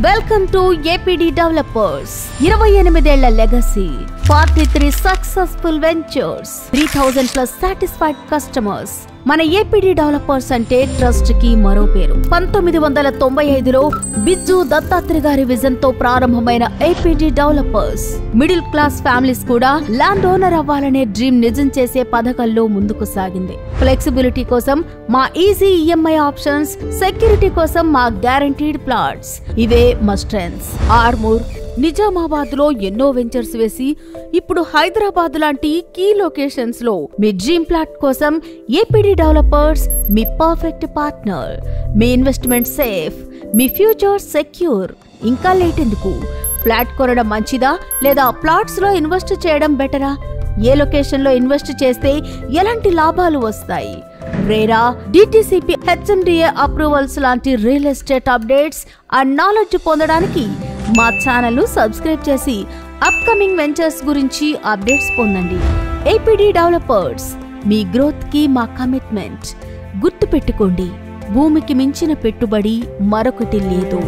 Welcome to APD developers. 28 ఏళ్ల legacy, 43 successful ventures, 3000 plus satisfied customers. మన APD developers అంటే trust కి మరో పేరు. 1995లో బిజ్జు దత్తాత్రేయ గారి విజన్ తో ప్రారంభమైన APD developers middle class families కూడా ల్యాండ్ ఓనర్ అవ్వాలనే డ్రీమ్ నిజం చేసే పథకంలో ముందుకు సాగింది. ఫ్లెక్సిబిలిటీ కోసం మా ఈజీ ఈఎంఐ ఆప్షన్స్, సెక్యూరిటీ కోసం మా గ్యారంటీడ్ ప్లాట్స్, ఇవే మా స్ట్రెంగ్త్స్. ఆర్మూర్, నిజామాబాద్ లో ఎన్నో వెంచర్స్ వేసి ఇప్పుడు హైదరాబాద్ లాంటి కీ లొకేషన్స్ లో మీ డ్రీమ్ ప్లాట్ కోసం ఏపీడీ డెవలపర్స్ మీ పర్ఫెక్ట్ పార్ట్నర్. మీ ఇన్వెస్ట్మెంట్ సేఫ్, మీ ఫ్యూచర్ సెక్యూర్. ఇంకా లేట్ ఎందుకు? ఫ్లాట్ కొనడం మంచిదా లేదా ప్లాట్స్ లో ఇన్వెస్ట్ చేయడం బెటరా? ఏ లొకేషన్ లో ఇన్వెస్ట్ చేస్తే ఎలాంటి లాభాలు వస్తాయి? రేరా, డిటిసిపి, హెచ్ఎండిఏ అప్రూవల్స్ లాంటి real estate updates and knowledge పొందడానికి మా ఛానల్ సబ్స్క్రైబ్ చేసి అప్కమింగ్ వెంచర్స్ గురించి అప్డేట్స్ పొందండి. ఏపీడీ డెవలపర్స్, మీ గ్రోత్ కి మా కమిట్మెంట్. గుర్తుపెట్టుకోండి, భూమికి మించిన పెట్టుబడి మరొకటి లేదు.